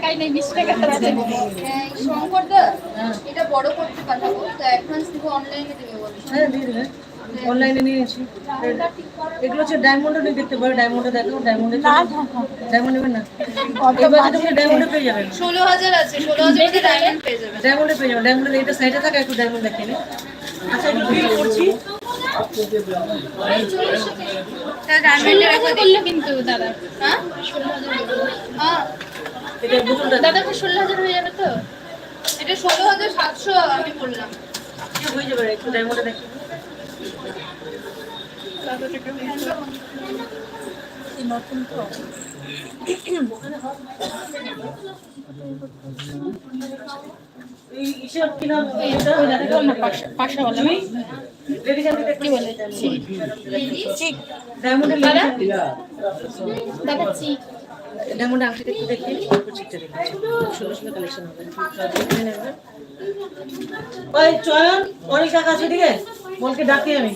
টাকাই নেই, 20 টাকা আছে। শঙ্কর দা, এটা বড় করতে পাঠাবো, তো অ্যাডভান্স দিব, অনলাইনে দেবে বলে। হ্যাঁ দিয়ে দেবে, অনলাইনে নিয়েছি। এগুলো হচ্ছে ডায়মন্ডও নিয়ে দেখতে পারো, ডায়মন্ডে দেখো, ডায়মন্ডে ডায়মন্ড নেবেন না, এবার যদি আপনি ডায়মন্ডে পেয়ে যাবেন। 16,000 আছে, 16,000 টাকা ডায়মন্ড পেয়ে যাবেন। ডায়মন্ডে পেয়ে যাবেন, ডায়মন্ডের এইটা সাইডে থাকে, একটু ডায়মন্ড দেখেন। আচ্ছা এগুলো বিল করছি। হ্যাঁ ডায়মন্ডের একটা বললো কিন্তু দাদা, হ্যাঁ 16,000। এটা বোতলটা দাদা তো 16,000 হয়ে যাবে তো? এটা 16,700 আমি বললাম। হয়ে যাবে, একটু ডায়মন্ডে দেখেন। নতুন তো এই হিসাব কি নাম এটা? পাশা বলে রেডি জানতে কি বলে? চিক ডায়মন্ডের দাদা, লেখা দাদা চিক। ডায়মন্ড আংটিটা একটু দেখি, তারপর চিকটা দেখেছি। সুন্দর সুন্দর কালেকশন হবে। ওই চয়ন, অনেক টাকা আছে, ঠিক আছে? বলকে ডাকি আমি।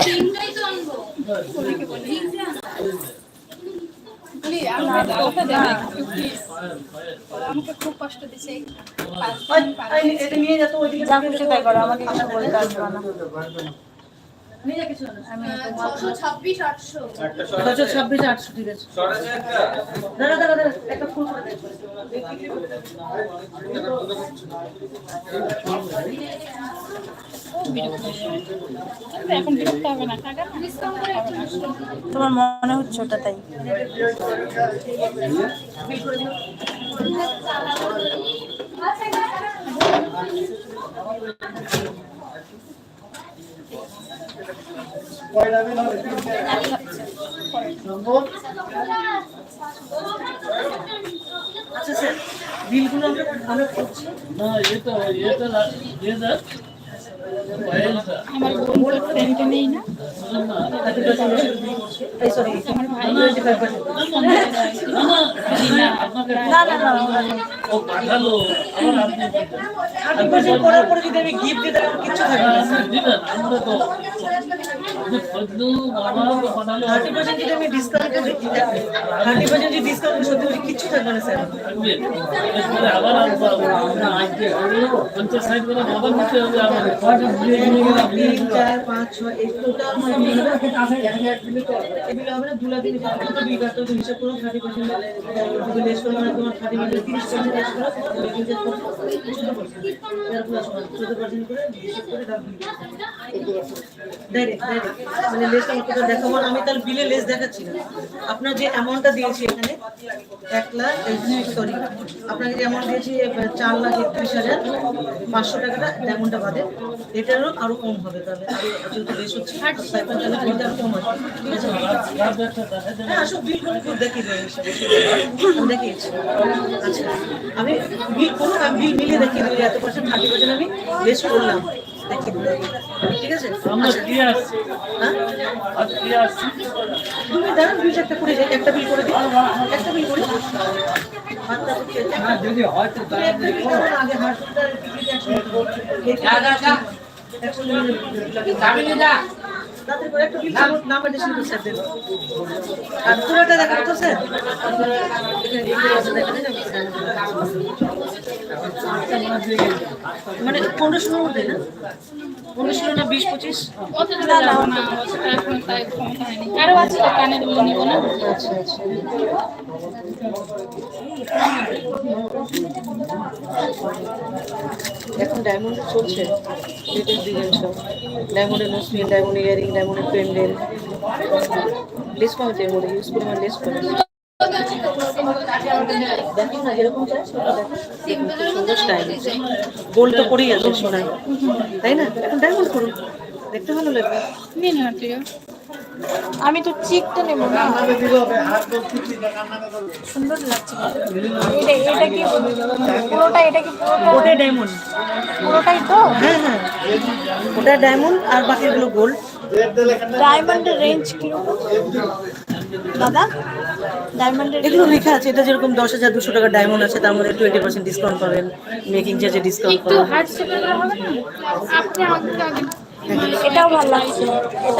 তিনটাই তো আনবো। আমাকে খুব কষ্ট দিচ্ছে। এটা নিয়ে যেত ওইদিকে, যা খুশি তাই করো, আমাকে কিছু বলতে আসবে না। নিয়ে যা, কিছু না। 626, 800। 26, 800, ঠিক আছে। দাঁড়া দাঁড়া দাঁড়া, একটা ফুল করে দে। এখন বিরক্ত হবে না, টাকা তোমার মনে হচ্ছে ওটা তাই। আচ্ছা স্যার, বিলগুলো আমরা করছি। আমার বোন তো ট্রেনটা নেই না, এই সরি, আমার ভাই না না না, আর্টিফিশিয়াল করার পরে যদি আমি গিফট দিই তাহলে আমার কিচ্ছু থাকবে না স্যার। আর্টিফিশিয়াল যদি আমি ডিসকাউন্টে দিই, আর্টিফিশিয়াল যদি ডিসকাউন্ট সত্যি বলি কিচ্ছু থাকবে না স্যার। 3, 4, 5, 6 এই টোটাল এগুলো হবে না, 2 লাখ দিন বিল করতে হবে, হিসাব করুন 30% যদি লেস করে মানে তোমার 30 মানে 30% লেস করো, 14% করে হিসাব করে দাম বিল ডাইরেক্ট মানে লেসটা আমাকে তো দেখাবো না, আমি তাহলে বিলে লেস দেখাচ্ছি না। আপনার যে অ্যামাউন্টটা দিয়েছি এখানে 1 লাখ, সরি আপনাকে যে অ্যামাউন্ট দিয়েছি 4,31,500 টাকাটা ডায়মন্ডটা বাদে, এটারও আরো কম হবে তাহলে, যেহেতু লেস হচ্ছে তাহলে বিলটা আরো কম আসবে, ঠিক আছে? হ্যাঁ আসো, বিলগুলো খুব দেখিয়ে দেবেন, আমি দেখিয়েছি। আচ্ছা আমি বিল করুন, আমি বিল মিলিয়ে দেখিয়ে দেবো, এত পার্সেন্ট 30% আমি লেস করলাম, দেখিয়ে দেবো, ঠিক আছে? তুমি দাঁড়ান, বিল একটা করে দিই, একটা বিল করে দিই, একটা বিল করি। যদি হয় তো আগে হাটটা তাদের করে একটা বিল নাম্বার দিয়ে শুরু স্যার দেন। আর পুরোটা দেখাবো তো স্যার, মানে 15-16 মধ্যে না, 15-16 না 20-25? অতটা যাবো না, অতটা এখন তাই ক্ষমতা হয়নি। আরো আছে তো, কানের গুলো নিবো না। আচ্ছা আচ্ছা, এখন ডায়মন্ডে চলছে লেটেস্ট ডিজাইন সব, ডায়মন্ডের নোসপিন, ডায়মন্ড ইয়ারিং, ডায়মন্ডের পেন্ডেন্ট, লেস পাওয়াতে মধ্যে ইউজ করে মানে লেস পাবে। দেখো না যেরকম চাই সেটা দেখো, সুন্দর স্টাইল, গোল্ড তো পরেই আছে সোনায়, তাই না? এখন ডায়মন্ড করুন, দেখতে ভালো লাগবে। নিন না প্রিয়, আমি তো চিকটা নেবো না, সুন্দর লাগছে। এটা কি পুরোটা? এটা কি পুরোটা? ওটাই ডায়মন্ড, পুরোটাই তো? হ্যাঁ হ্যাঁ ওটা ডায়মন্ড আর বাকিগুলো গোল্ড। ডায়মন্ডের রেঞ্জ কিরকম দাদা? ডায়মন্ডের এগুলো লেখা আছে, এটা যেরকম 10,200 টাকা ডায়মন্ড আছে, তার মধ্যে 20% ডিসকাউন্ট পাবেন, মেকিং চার্জে ডিসকাউন্ট একটু পাবেন। হার্ট শেপের হবে না? আপনি আমাকে আগে এটাও ভালো লাগছে, এটাও